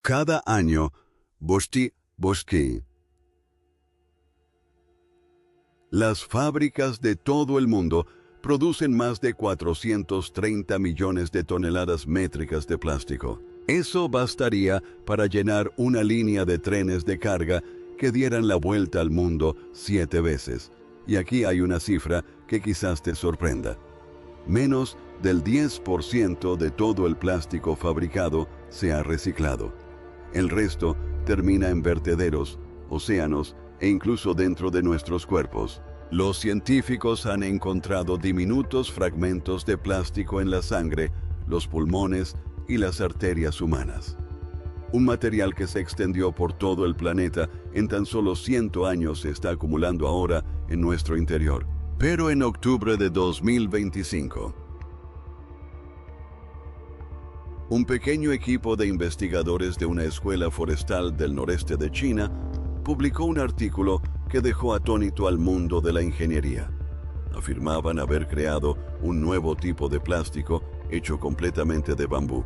Cada año, Bosti. Las fábricas de todo el mundo producen más de 430 millones de toneladas métricas de plástico. Eso bastaría para llenar una línea de trenes de carga que dieran la vuelta al mundo 7 veces. Y aquí hay una cifra que quizás te sorprenda. Menos del 10% de todo el plástico fabricado se ha reciclado. El resto termina en vertederos, océanos e incluso dentro de nuestros cuerpos. Los científicos han encontrado diminutos fragmentos de plástico en la sangre, los pulmones y las arterias humanas. Un material que se extendió por todo el planeta en tan solo 100 años se está acumulando ahora en nuestro interior. Pero en octubre de 2025, un pequeño equipo de investigadores de una escuela forestal del noreste de China publicó un artículo que dejó atónito al mundo de la ingeniería. Afirmaban haber creado un nuevo tipo de plástico hecho completamente de bambú.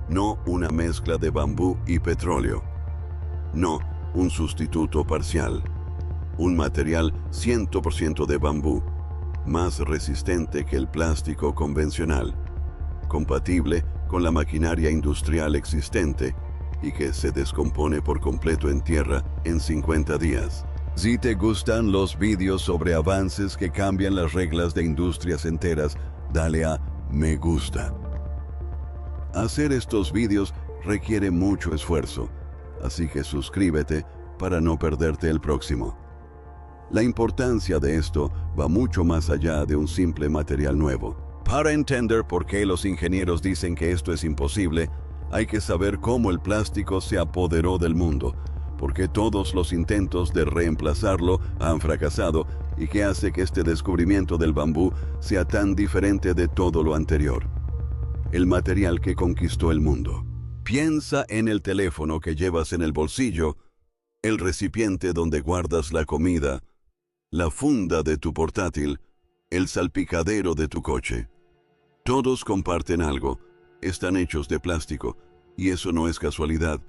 No una mezcla de bambú y petróleo. No un sustituto parcial. Un material 100% de bambú, más resistente que el plástico convencional, compatible con la maquinaria industrial existente y que se descompone por completo en tierra en 50 días. Si te gustan los vídeos sobre avances que cambian las reglas de industrias enteras, dale a me gusta. Hacer estos vídeos requiere mucho esfuerzo, así que suscríbete para no perderte el próximo. La importancia de esto va mucho más allá de un simple material nuevo. Para entender por qué los ingenieros dicen que esto es imposible, hay que saber cómo el plástico se apoderó del mundo, por qué todos los intentos de reemplazarlo han fracasado y qué hace que este descubrimiento del bambú sea tan diferente de todo lo anterior. El material que conquistó el mundo. Piensa en el teléfono que llevas en el bolsillo, el recipiente donde guardas la comida, la funda de tu portátil, el salpicadero de tu coche. Todos comparten algo, están hechos de plástico, y eso no es casualidad.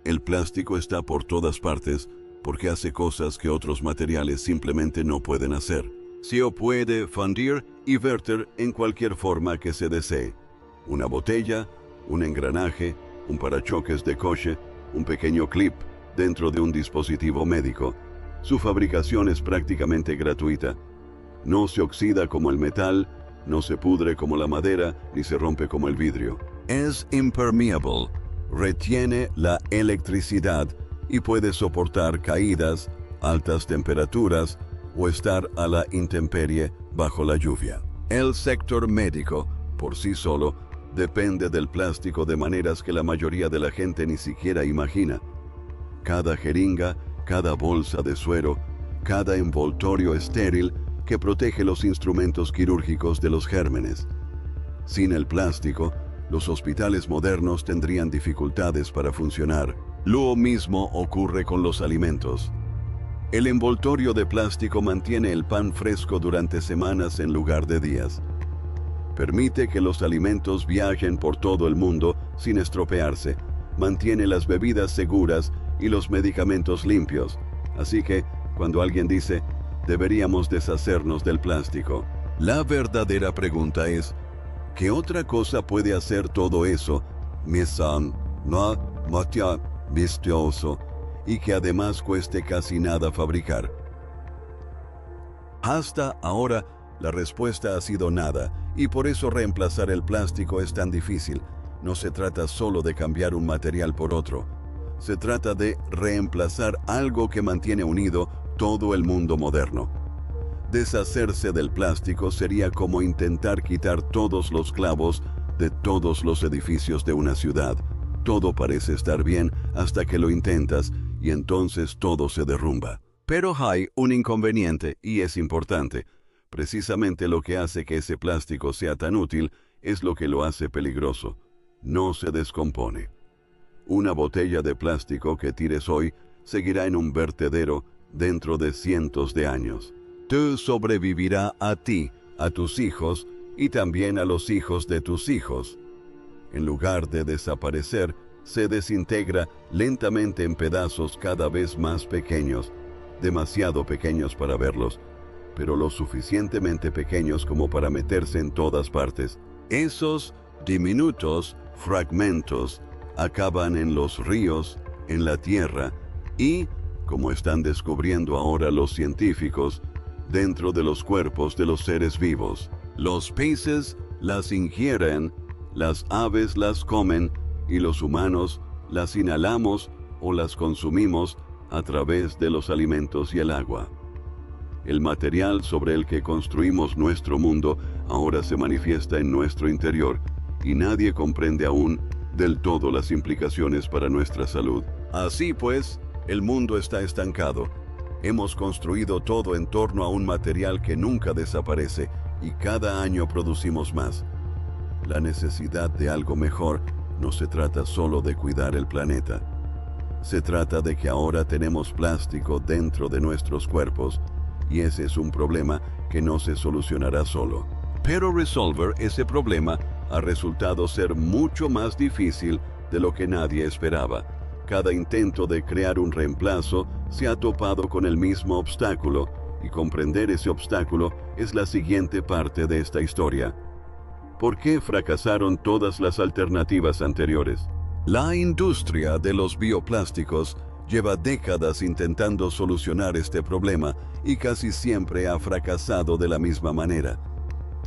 El plástico está por todas partes porque hace cosas que otros materiales simplemente no pueden hacer. Se puede fundir y verter en cualquier forma que se desee. Una botella, un engranaje, un parachoques de coche, un pequeño clip dentro de un dispositivo médico. Su fabricación es prácticamente gratuita. No se oxida como el metal, no se pudre como la madera, ni se rompe como el vidrio. Es impermeable, retiene la electricidad y puede soportar caídas, altas temperaturas o estar a la intemperie bajo la lluvia. El sector médico, por sí solo, depende del plástico de maneras que la mayoría de la gente ni siquiera imagina. Cada jeringa, cada bolsa de suero, cada envoltorio estéril que protege los instrumentos quirúrgicos de los gérmenes. Sin el plástico, los hospitales modernos tendrían dificultades para funcionar. Lo mismo ocurre con los alimentos. El envoltorio de plástico mantiene el pan fresco durante semanas en lugar de días. Permite que los alimentos viajen por todo el mundo sin estropearse. Mantiene las bebidas seguras y los medicamentos limpios. Así que, cuando alguien dice, deberíamos deshacernos del plástico, la verdadera pregunta es, ¿qué otra cosa puede hacer todo eso, vistoso, y que además cueste casi nada fabricar? Hasta ahora, la respuesta ha sido nada, y por eso reemplazar el plástico es tan difícil. No se trata solo de cambiar un material por otro. Se trata de reemplazar algo que mantiene unido todo el mundo moderno. Deshacerse del plástico sería como intentar quitar todos los clavos de todos los edificios de una ciudad. Todo parece estar bien hasta que lo intentas y entonces todo se derrumba. Pero hay un inconveniente y es importante. Precisamente lo que hace que ese plástico sea tan útil es lo que lo hace peligroso. No se descompone. Una botella de plástico que tires hoy seguirá en un vertedero dentro de cientos de años. Tú sobrevivirá a ti, a tus hijos y también a los hijos de tus hijos. En lugar de desaparecer, se desintegra lentamente en pedazos cada vez más pequeños, demasiado pequeños para verlos, pero lo suficientemente pequeños como para meterse en todas partes. Esos diminutos fragmentos acaban en los ríos, en la tierra y, como están descubriendo ahora los científicos, dentro de los cuerpos de los seres vivos. Los peces las ingieren, las aves las comen y los humanos las inhalamos o las consumimos a través de los alimentos y el agua. El material sobre el que construimos nuestro mundo ahora se manifiesta en nuestro interior y nadie comprende aún del todo las implicaciones para nuestra salud. Así pues, el mundo está estancado. Hemos construido todo en torno a un material que nunca desaparece y cada año producimos más. La necesidad de algo mejor no se trata solo de cuidar el planeta. Se trata de que ahora tenemos plástico dentro de nuestros cuerpos y ese es un problema que no se solucionará solo. Pero resolver ese problema ha resultado ser mucho más difícil de lo que nadie esperaba. Cada intento de crear un reemplazo se ha topado con el mismo obstáculo, y comprender ese obstáculo es la siguiente parte de esta historia. ¿Por qué fracasaron todas las alternativas anteriores? La industria de los bioplásticos lleva décadas intentando solucionar este problema y casi siempre ha fracasado de la misma manera.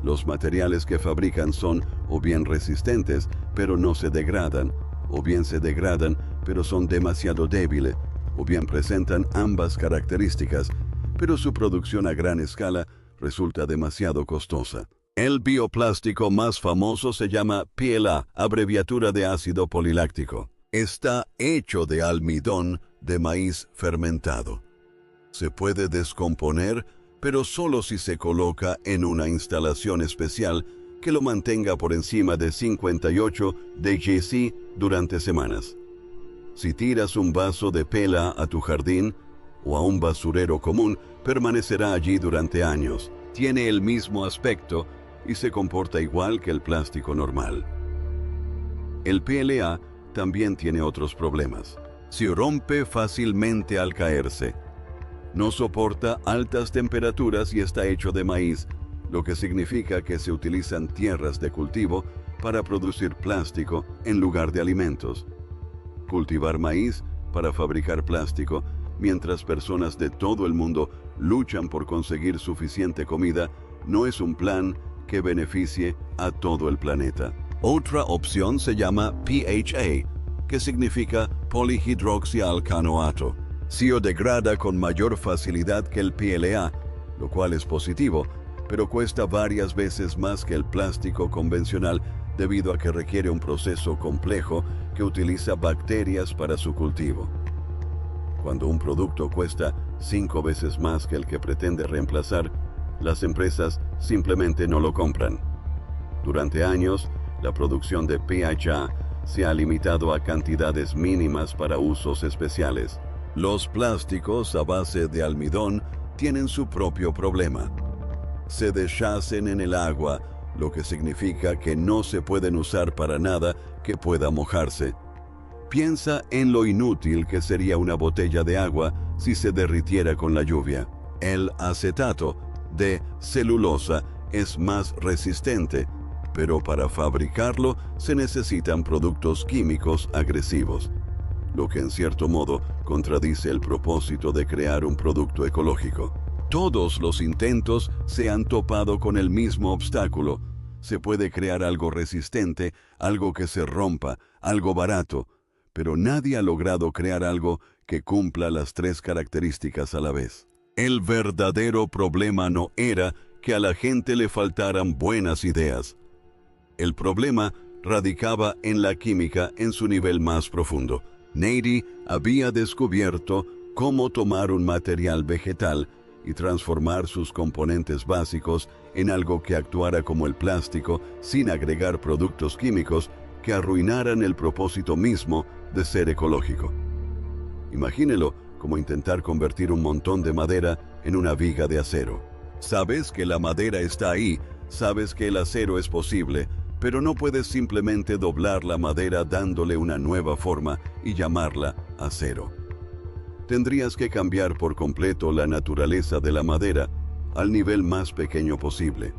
Los materiales que fabrican son o bien resistentes, pero no se degradan, o bien se degradan, pero son demasiado débiles, o bien presentan ambas características, pero su producción a gran escala resulta demasiado costosa. El bioplástico más famoso se llama PLA, abreviatura de ácido poliláctico. Está hecho de almidón de maíz fermentado. Se puede descomponer, pero solo si se coloca en una instalación especial que lo mantenga por encima de 58 degrees durante semanas. Si tiras un vaso de PLA a tu jardín o a un basurero común, permanecerá allí durante años. Tiene el mismo aspecto y se comporta igual que el plástico normal. El PLA también tiene otros problemas. Se rompe fácilmente al caerse. No soporta altas temperaturas y está hecho de maíz, lo que significa que se utilizan tierras de cultivo para producir plástico en lugar de alimentos. Cultivar maíz para fabricar plástico, mientras personas de todo el mundo luchan por conseguir suficiente comida, no es un plan que beneficie a todo el planeta. Otra opción se llama PHA, que significa polihidroxialcanoato. Se degrada con mayor facilidad que el PLA, lo cual es positivo, pero cuesta varias veces más que el plástico convencional debido a que requiere un proceso complejo que utiliza bacterias para su cultivo. Cuando un producto cuesta 5 veces más que el que pretende reemplazar, las empresas simplemente no lo compran. Durante años, la producción de PHA se ha limitado a cantidades mínimas para usos especiales. Los plásticos a base de almidón tienen su propio problema. Se deshacen en el agua, lo que significa que no se pueden usar para nada que pueda mojarse. Piensa en lo inútil que sería una botella de agua si se derritiera con la lluvia. El acetato de celulosa es más resistente, pero para fabricarlo se necesitan productos químicos agresivos, lo que en cierto modo contradice el propósito de crear un producto ecológico. Todos los intentos se han topado con el mismo obstáculo. Se puede crear algo resistente, algo que se rompa, algo barato, pero nadie ha logrado crear algo que cumpla las 3 características a la vez. El verdadero problema no era que a la gente le faltaran buenas ideas. El problema radicaba en la química en su nivel más profundo. Nady había descubierto cómo tomar un material vegetal y transformar sus componentes básicos en algo que actuara como el plástico sin agregar productos químicos que arruinaran el propósito mismo de ser ecológico. Imagínelo como intentar convertir un montón de madera en una viga de acero. Sabes que la madera está ahí, sabes que el acero es posible, Pero no puedes simplemente doblar la madera dándole una nueva forma y llamarla acero. Tendrías que cambiar por completo la naturaleza de la madera al nivel más pequeño posible.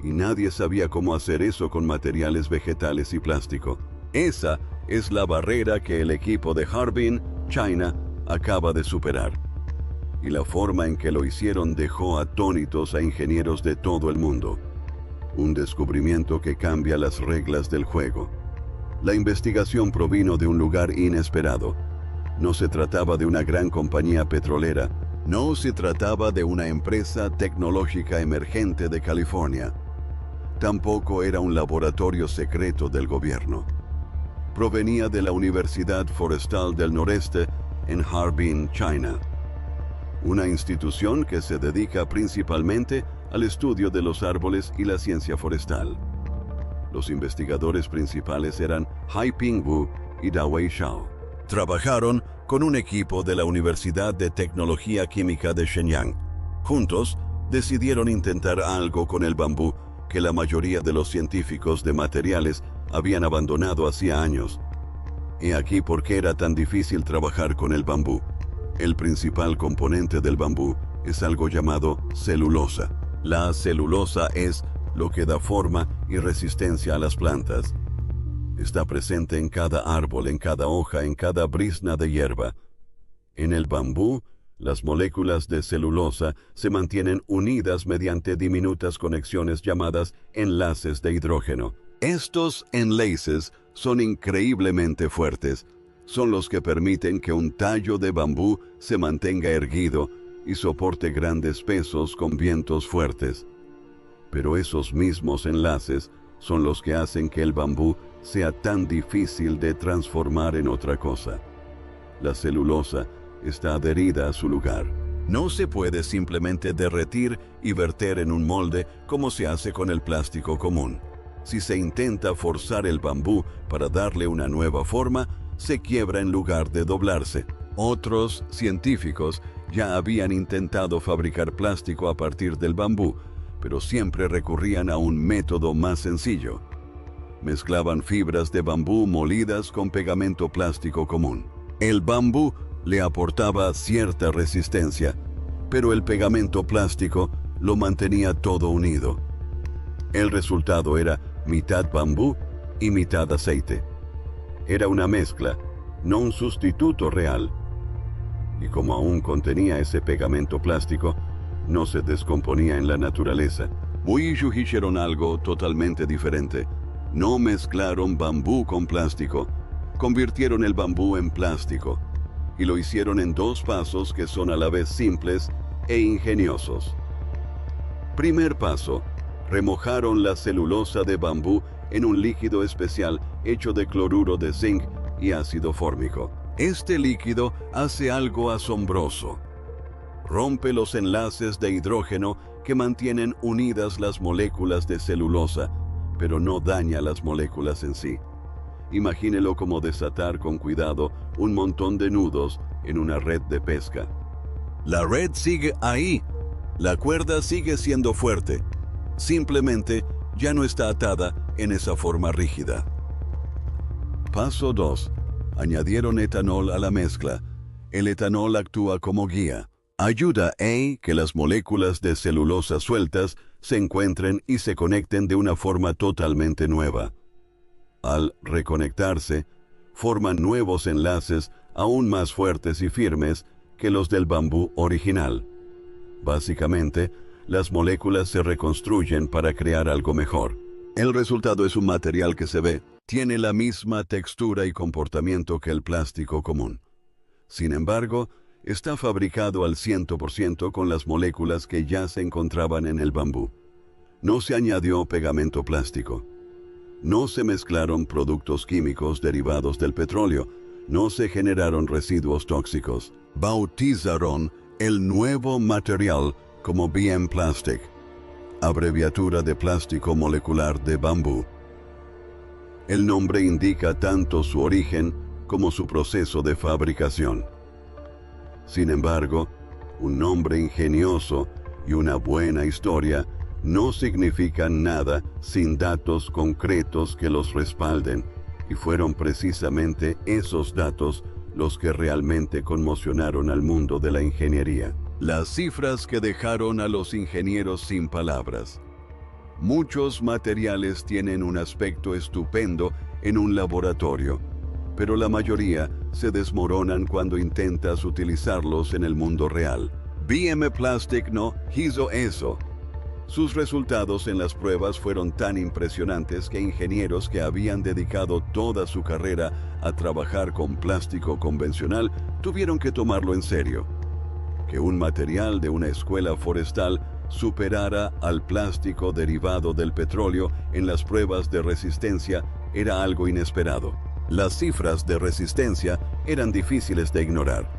Y nadie sabía cómo hacer eso con materiales vegetales y plástico. Esa es la barrera que el equipo de Harbin, China, acaba de superar. Y la forma en que lo hicieron dejó atónitos a ingenieros de todo el mundo. Un descubrimiento que cambia las reglas del juego. La investigación provino de un lugar inesperado. No se trataba de una gran compañía petrolera. No se trataba de una empresa tecnológica emergente de California. Tampoco era un laboratorio secreto del gobierno. Provenía de la Universidad Forestal del Noreste en Harbin, China. Una institución que se dedica principalmente al estudio de los árboles y la ciencia forestal. Los investigadores principales eran Haiping Wu y Dawei Xiao. Trabajaron con un equipo de la Universidad de Tecnología Química de Shenyang. Juntos, decidieron intentar algo con el bambú que la mayoría de los científicos de materiales habían abandonado hacía años. Y aquí por qué era tan difícil trabajar con el bambú. El principal componente del bambú es algo llamado celulosa. La celulosa es lo que da forma y resistencia a las plantas. Está presente en cada árbol, en cada hoja, en cada brizna de hierba. En el bambú, las moléculas de celulosa se mantienen unidas mediante diminutas conexiones llamadas enlaces de hidrógeno. Estos enlaces son increíblemente fuertes. Son los que permiten que un tallo de bambú se mantenga erguido y soporte grandes pesos con vientos fuertes. Pero esos mismos enlaces son los que hacen que el bambú sea tan difícil de transformar en otra cosa. La celulosa está adherida a su lugar. No se puede simplemente derretir y verter en un molde como se hace con el plástico común. Si se intenta forzar el bambú para darle una nueva forma, se quiebra en lugar de doblarse. Otros científicos ya habían intentado fabricar plástico a partir del bambú, pero siempre recurrían a un método más sencillo. Mezclaban fibras de bambú molidas con pegamento plástico común. El bambú le aportaba cierta resistencia, pero el pegamento plástico lo mantenía todo unido. El resultado era mitad bambú y mitad aceite. Era una mezcla, no un sustituto real. Y como aún contenía ese pegamento plástico, no se descomponía en la naturaleza. Wu y Yu hicieron algo totalmente diferente. No mezclaron bambú con plástico, convirtieron el bambú en plástico, y lo hicieron en dos pasos que son a la vez simples e ingeniosos. Primer paso, remojaron la celulosa de bambú en un líquido especial hecho de cloruro de zinc y ácido fórmico. Este líquido hace algo asombroso. Rompe los enlaces de hidrógeno que mantienen unidas las moléculas de celulosa, pero no daña las moléculas en sí. Imagínelo como desatar con cuidado un montón de nudos en una red de pesca. La red sigue ahí. La cuerda sigue siendo fuerte. Simplemente ya no está atada en esa forma rígida. Paso 2. Añadieron etanol a la mezcla. El etanol actúa como guía. Ayuda a que las moléculas de celulosa sueltas se encuentren y se conecten de una forma totalmente nueva. Al reconectarse, forman nuevos enlaces aún más fuertes y firmes que los del bambú original. Básicamente, las moléculas se reconstruyen para crear algo mejor. El resultado es un material que se ve, tiene la misma textura y comportamiento que el plástico común. Sin embargo, está fabricado al 100% con las moléculas que ya se encontraban en el bambú. No se añadió pegamento plástico. No se mezclaron productos químicos derivados del petróleo. No se generaron residuos tóxicos. Bautizaron el nuevo material como BM Plastic, abreviatura de plástico molecular de bambú. El nombre indica tanto su origen como su proceso de fabricación. Sin embargo, un nombre ingenioso y una buena historia no significan nada sin datos concretos que los respalden, y fueron precisamente esos datos los que realmente conmocionaron al mundo de la ingeniería. Las cifras que dejaron a los ingenieros sin palabras. Muchos materiales tienen un aspecto estupendo en un laboratorio, pero la mayoría se desmoronan cuando intentas utilizarlos en el mundo real. BM Plastic no hizo eso. Sus resultados en las pruebas fueron tan impresionantes que ingenieros que habían dedicado toda su carrera a trabajar con plástico convencional tuvieron que tomarlo en serio. Que un material de una escuela forestal superara al plástico derivado del petróleo en las pruebas de resistencia era algo inesperado. Las cifras de resistencia eran difíciles de ignorar.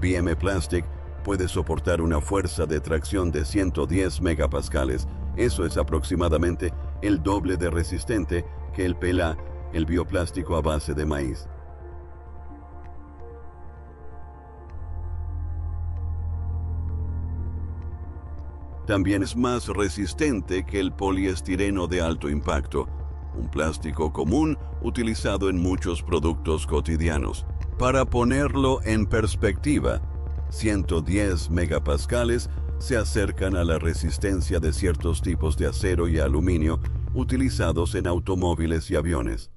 BM Plastic puede soportar una fuerza de tracción de 110 megapascales. Eso es aproximadamente el doble de resistente que el PLA, el bioplástico a base de maíz. También es más resistente que el poliestireno de alto impacto, un plástico común utilizado en muchos productos cotidianos. Para ponerlo en perspectiva, 110 megapascales se acercan a la resistencia de ciertos tipos de acero y aluminio utilizados en automóviles y aviones.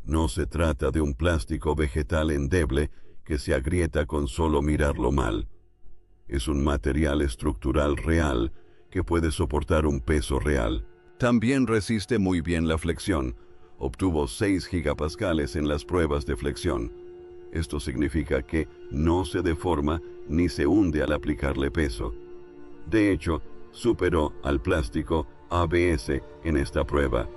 No se trata de un plástico vegetal endeble que se agrieta con solo mirarlo mal. Es un material estructural real que puede soportar un peso real. También resiste muy bien la flexión. Obtuvo 6 gigapascales en las pruebas de flexión. Esto significa que no se deforma ni se hunde al aplicarle peso. De hecho, superó al plástico ABS en esta prueba.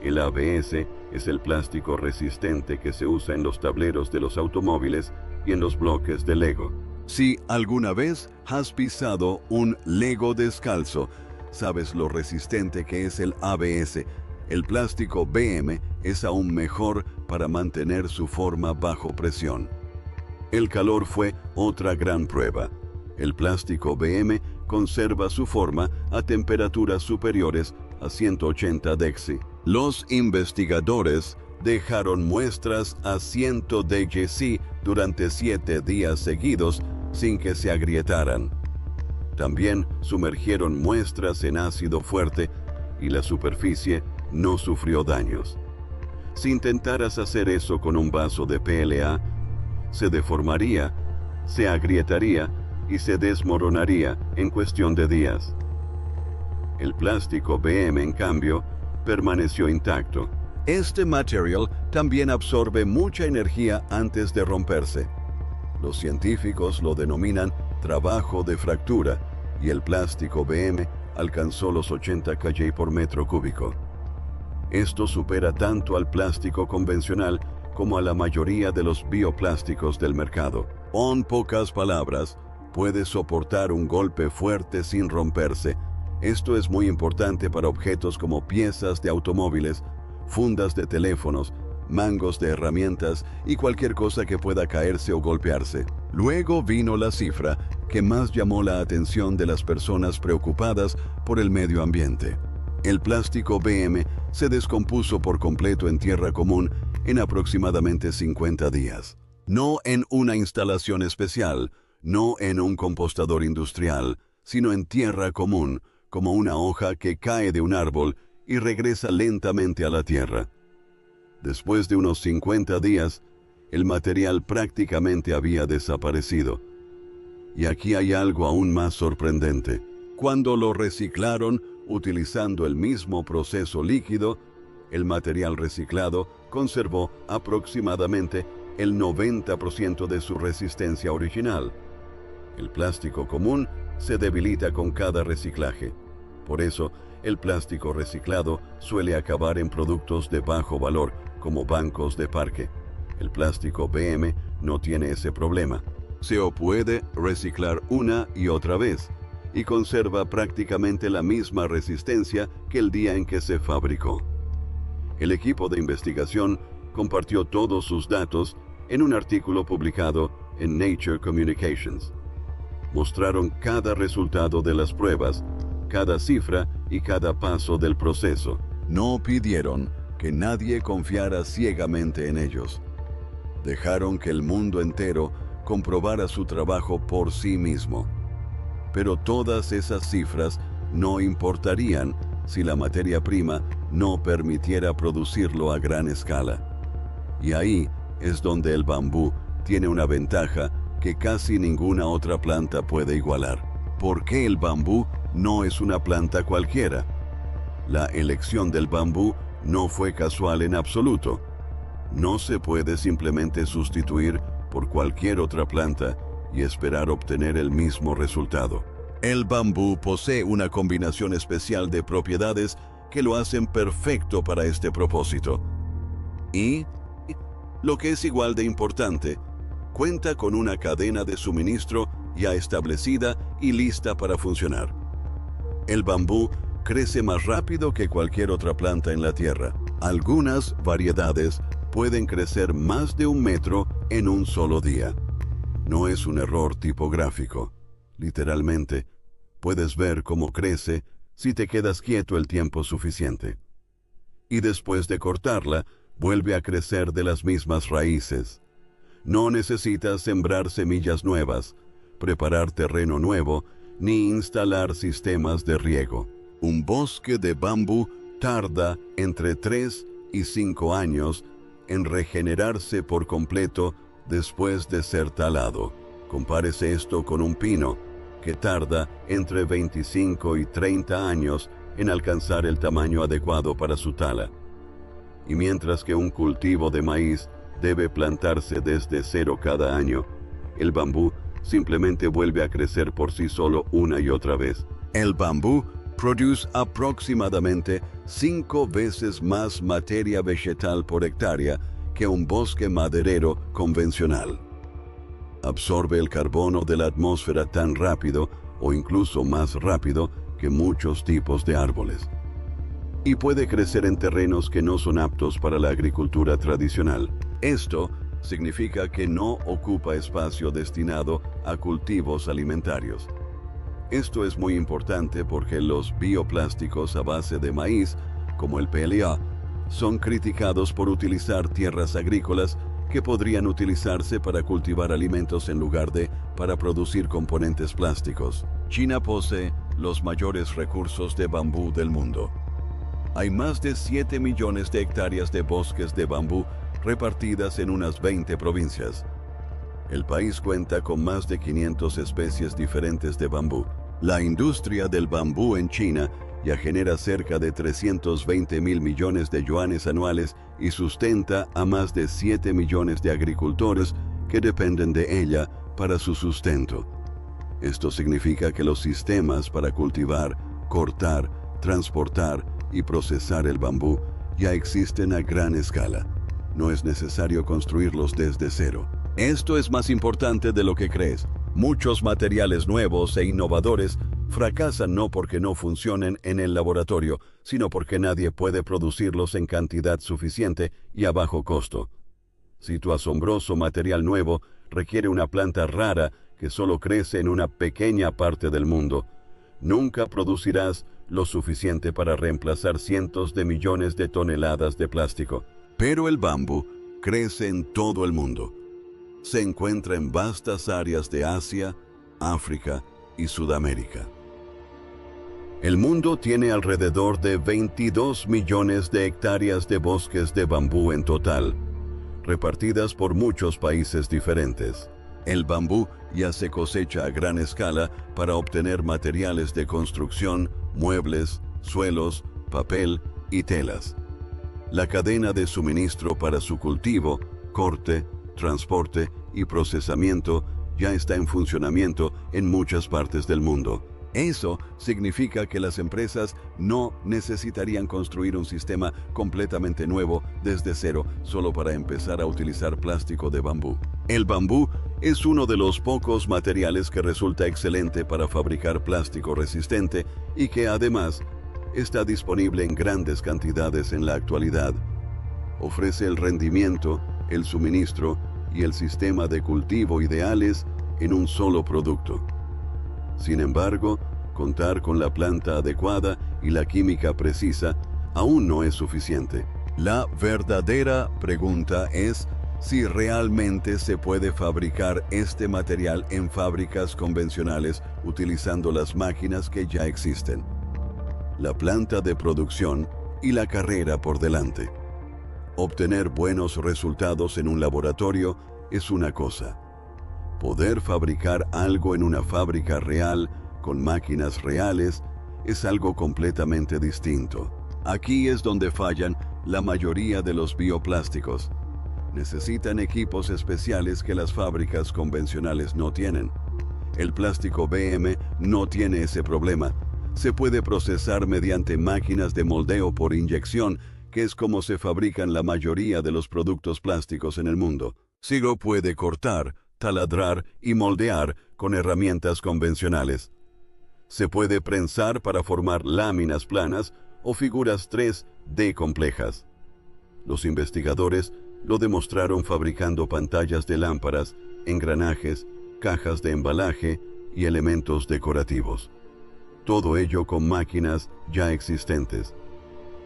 El ABS es el plástico resistente que se usa en los tableros de los automóviles y en los bloques de Lego. Si alguna vez has pisado un Lego descalzo, sabes lo resistente que es el ABS. El plástico BM es aún mejor para mantener su forma bajo presión. El calor fue otra gran prueba. El plástico BM conserva su forma a temperaturas superiores a 180 degc. Los investigadores dejaron muestras a 100 degc durante 7 días seguidos sin que se agrietaran. También sumergieron muestras en ácido fuerte y la superficie no sufrió daños. Si intentaras hacer eso con un vaso de PLA, se deformaría, se agrietaría y se desmoronaría en cuestión de días. El plástico BM, en cambio, permaneció intacto. Este material también absorbe mucha energía antes de romperse. Los científicos lo denominan trabajo de fractura y el plástico BM alcanzó los 80 kJ por metro cúbico. Esto supera tanto al plástico convencional como a la mayoría de los bioplásticos del mercado. En pocas palabras, puede soportar un golpe fuerte sin romperse. Esto es muy importante para objetos como piezas de automóviles, fundas de teléfonos, mangos de herramientas y cualquier cosa que pueda caerse o golpearse. Luego vino la cifra que más llamó la atención de las personas preocupadas por el medio ambiente. El plástico BM se descompuso por completo en tierra común en aproximadamente 50 días. No en una instalación especial, no en un compostador industrial, sino en tierra común, como una hoja que cae de un árbol y regresa lentamente a la tierra. Después de unos 50 días, el material prácticamente había desaparecido. Y aquí hay algo aún más sorprendente. Cuando lo reciclaron utilizando el mismo proceso líquido, el material reciclado conservó aproximadamente el 90% de su resistencia original. El plástico común se debilita con cada reciclaje. Por eso, el plástico reciclado suele acabar en productos de bajo valor, como bancos de parque. El plástico BM no tiene ese problema. Se puede reciclar una y otra vez, y conserva prácticamente la misma resistencia que el día en que se fabricó. El equipo de investigación compartió todos sus datos en un artículo publicado en Nature Communications. Mostraron cada resultado de las pruebas, cada cifra y cada paso del proceso. No pidieron que nadie confiara ciegamente en ellos. Dejaron que el mundo entero comprobara su trabajo por sí mismo. Pero todas esas cifras no importarían si la materia prima no permitiera producirlo a gran escala. Y ahí es donde el bambú tiene una ventaja que casi ninguna otra planta puede igualar. ¿Por qué el bambú no es una planta cualquiera? La elección del bambú no fue casual en absoluto. No se puede simplemente sustituir por cualquier otra planta y esperar obtener el mismo resultado. El bambú posee una combinación especial de propiedades que lo hacen perfecto para este propósito. Y, lo que es igual de importante, cuenta con una cadena de suministro ya establecida y lista para funcionar. El bambú crece más rápido que cualquier otra planta en la tierra. Algunas variedades pueden crecer más de 1 metro en un solo día. No es un error tipográfico. Literalmente, puedes ver cómo crece si te quedas quieto el tiempo suficiente. Y después de cortarla, vuelve a crecer de las mismas raíces. No necesitas sembrar semillas nuevas, preparar terreno nuevo, ni instalar sistemas de riego. Un bosque de bambú tarda entre 3 y 5 años en regenerarse por completo después de ser talado. Compárese esto con un pino, que tarda entre 25 y 30 años en alcanzar el tamaño adecuado para su tala. Y mientras que un cultivo de maíz debe plantarse desde cero cada año, el bambú simplemente vuelve a crecer por sí solo una y otra vez. El bambú produce aproximadamente 5 veces más materia vegetal por hectárea que un bosque maderero convencional. Absorbe el carbono de la atmósfera tan rápido o incluso más rápido que muchos tipos de árboles. Y puede crecer en terrenos que no son aptos para la agricultura tradicional. Esto significa que no ocupa espacio destinado a cultivos alimentarios. Esto es muy importante porque los bioplásticos a base de maíz, como el PLA, son criticados por utilizar tierras agrícolas que podrían utilizarse para cultivar alimentos en lugar de para producir componentes plásticos. China posee los mayores recursos de bambú del mundo. Hay más de 7 millones de hectáreas de bosques de bambú repartidas en unas 20 provincias. El país cuenta con más de 500 especies diferentes de bambú. La industria del bambú en China ya genera cerca de 320.000 millones de yuanes anuales y sustenta a más de 7 millones de agricultores que dependen de ella para su sustento. Esto significa que los sistemas para cultivar, cortar, transportar y procesar el bambú ya existen a gran escala. No es necesario construirlos desde cero. Esto es más importante de lo que crees. Muchos materiales nuevos e innovadores fracasan no porque no funcionen en el laboratorio, sino porque nadie puede producirlos en cantidad suficiente y a bajo costo. Si tu asombroso material nuevo requiere una planta rara que solo crece en una pequeña parte del mundo, nunca producirás lo suficiente para reemplazar cientos de millones de toneladas de plástico. Pero el bambú crece en todo el mundo. Se encuentra en vastas áreas de Asia, África y Sudamérica. El mundo tiene alrededor de 22 millones de hectáreas de bosques de bambú en total, repartidas por muchos países diferentes. El bambú ya se cosecha a gran escala para obtener materiales de construcción, muebles, suelos, papel y telas. La cadena de suministro para su cultivo, corte, transporte y procesamiento ya está en funcionamiento en muchas partes del mundo. Eso significa que las empresas no necesitarían construir un sistema completamente nuevo desde cero solo para empezar a utilizar plástico de bambú. El bambú es uno de los pocos materiales que resulta excelente para fabricar plástico resistente y que además está disponible en grandes cantidades en la actualidad. Ofrece el rendimiento, el suministro y el sistema de cultivo ideales en un solo producto. Sin embargo, Contar con la planta adecuada y la química precisa aún no es suficiente. La verdadera pregunta es si realmente se puede fabricar este material en fábricas convencionales utilizando las máquinas que ya existen. La planta de producción y la carrera por delante. Obtener buenos resultados en un laboratorio es una cosa. Poder fabricar algo en una fábrica real, con máquinas reales, es algo completamente distinto. Aquí es donde fallan la mayoría de los bioplásticos. Necesitan equipos especiales que las fábricas convencionales no tienen. El plástico BM no tiene ese problema. Se puede procesar mediante máquinas de moldeo por inyección, que es como se fabrican la mayoría de los productos plásticos en el mundo. Sí lo puede cortar, taladrar y moldear con herramientas convencionales. Se puede prensar para formar láminas planas o figuras 3D complejas. Los investigadores lo demostraron fabricando pantallas de lámparas, engranajes, cajas de embalaje y elementos decorativos. Todo ello con máquinas ya existentes.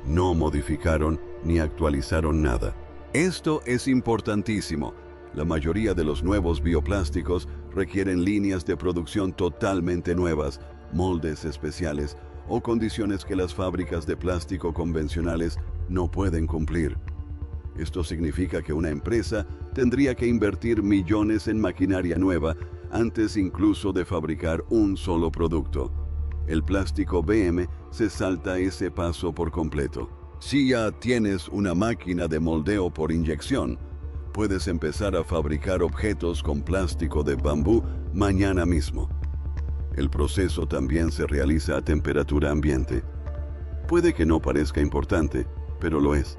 No modificaron ni actualizaron nada. Esto es importantísimo. La mayoría de los nuevos bioplásticos requieren líneas de producción totalmente nuevas, moldes especiales o condiciones que las fábricas de plástico convencionales no pueden cumplir. Esto significa que una empresa tendría que invertir millones en maquinaria nueva antes incluso de fabricar un solo producto. El plástico BM se salta ese paso por completo. Si ya tienes una máquina de moldeo por inyección, puedes empezar a fabricar objetos con plástico de bambú mañana mismo. El proceso también se realiza a temperatura ambiente. Puede que no parezca importante, pero lo es.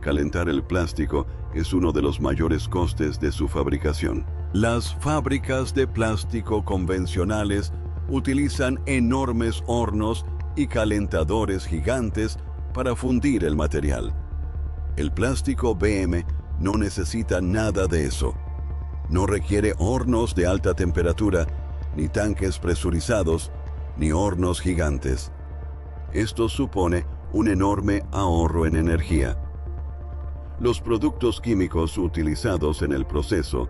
Calentar el plástico es uno de los mayores costes de su fabricación. Las fábricas de plástico convencionales utilizan enormes hornos y calentadores gigantes para fundir el material. El plástico BM no necesita nada de eso. No requiere hornos de alta temperatura, ni tanques presurizados, ni hornos gigantes. Esto supone un enorme ahorro en energía. Los productos químicos utilizados en el proceso,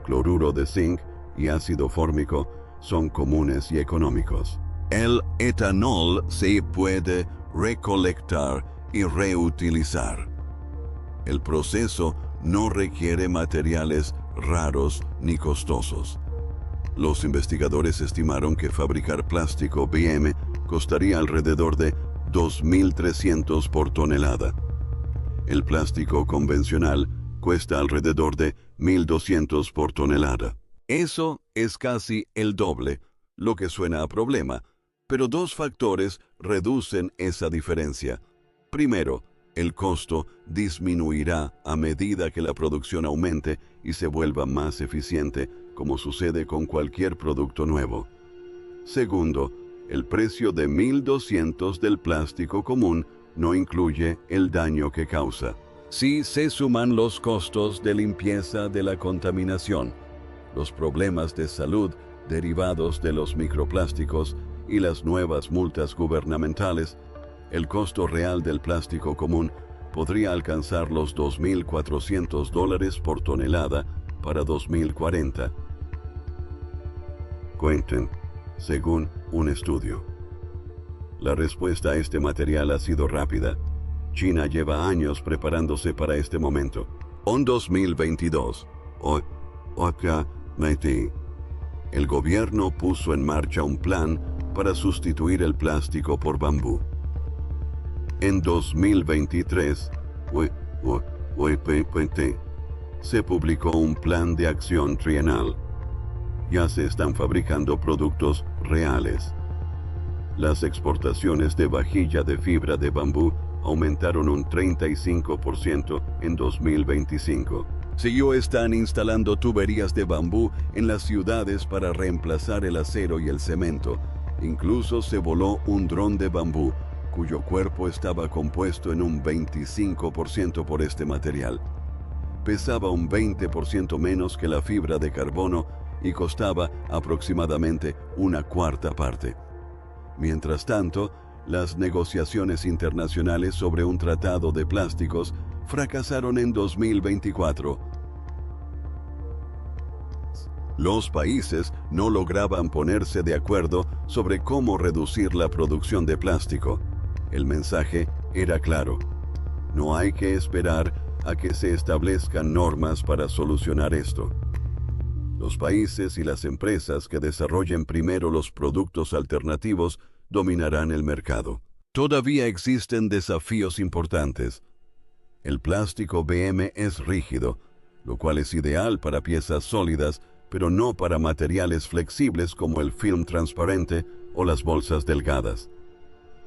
cloruro de zinc y ácido fórmico, son comunes y económicos. El etanol se puede recolectar y reutilizar. El proceso no requiere materiales raros ni costosos. Los investigadores estimaron que fabricar plástico BM costaría alrededor de $2.300 por tonelada. El plástico convencional cuesta alrededor de $1.200 por tonelada. Eso es casi el doble, lo que suena a problema, pero dos factores reducen esa diferencia. Primero, el costo disminuirá a medida que la producción aumente y se vuelva más eficiente, como sucede con cualquier producto nuevo. Segundo, el precio de $1.200 del plástico común no incluye el daño que causa. Si se suman los costos de limpieza de la contaminación, los problemas de salud derivados de los microplásticos y las nuevas multas gubernamentales, el costo real del plástico común podría alcanzar los $2.400 por tonelada para 2040. Cuenten, según un estudio. La respuesta a este material ha sido rápida. China lleva años preparándose para este momento. En 2022, el gobierno puso en marcha un plan para sustituir el plástico por bambú. En 2023, se publicó un plan de acción trienal. Ya se están fabricando productos reales. Las exportaciones de vajilla de fibra de bambú aumentaron un 35% en 2025. Siguió están instalando tuberías de bambú en las ciudades para reemplazar el acero y el cemento. Incluso se voló un dron de bambú, cuyo cuerpo estaba compuesto en un 25% por este material. Pesaba un 20% menos que la fibra de carbono y costaba aproximadamente una cuarta parte. Mientras tanto, las negociaciones internacionales sobre un tratado de plásticos fracasaron en 2024. Los países no lograban ponerse de acuerdo sobre cómo reducir la producción de plástico. El mensaje era claro: no hay que esperar a que se establezcan normas para solucionar esto. Los países y las empresas que desarrollen primero los productos alternativos dominarán el mercado. Todavía existen desafíos importantes. El plástico BM es rígido, lo cual es ideal para piezas sólidas, pero no para materiales flexibles como el film transparente o las bolsas delgadas.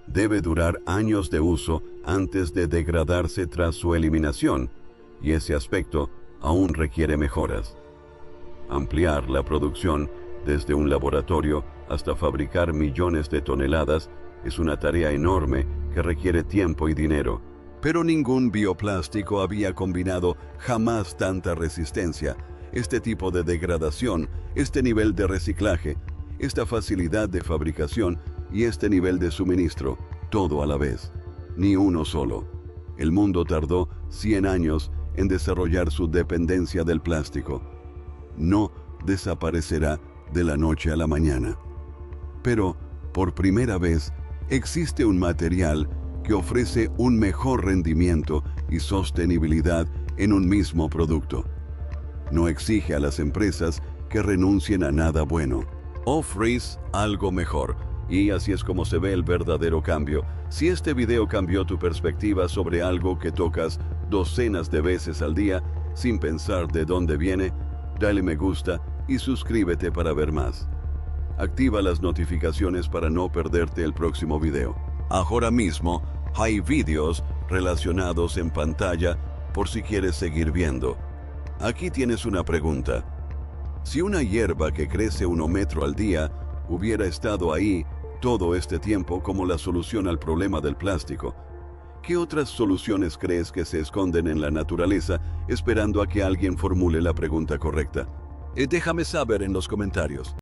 Debe durar años de uso antes de degradarse tras su eliminación, y ese aspecto aún requiere mejoras. Ampliar la producción desde un laboratorio hasta fabricar millones de toneladas es una tarea enorme que requiere tiempo y dinero. Pero ningún bioplástico había combinado jamás tanta resistencia, este tipo de degradación, este nivel de reciclaje, esta facilidad de fabricación y este nivel de suministro, todo a la vez. Ni uno solo. El mundo tardó 100 años en desarrollar su dependencia del plástico. No desaparecerá de la noche a la mañana. Pero, por primera vez, existe un material que ofrece un mejor rendimiento y sostenibilidad en un mismo producto. No exige a las empresas que renuncien a nada bueno. Ofrece algo mejor. Y así es como se ve el verdadero cambio. Si este video cambió tu perspectiva sobre algo que tocas docenas de veces al día, sin pensar de dónde viene, dale me gusta y suscríbete para ver más. Activa las notificaciones para no perderte el próximo video. Ahora mismo hay videos relacionados en pantalla por si quieres seguir viendo. Aquí tienes una pregunta. Si una hierba que crece 1 metro al día hubiera estado ahí todo este tiempo como la solución al problema del plástico, ¿qué otras soluciones crees que se esconden en la naturaleza esperando a que alguien formule la pregunta correcta? Déjame saber en los comentarios.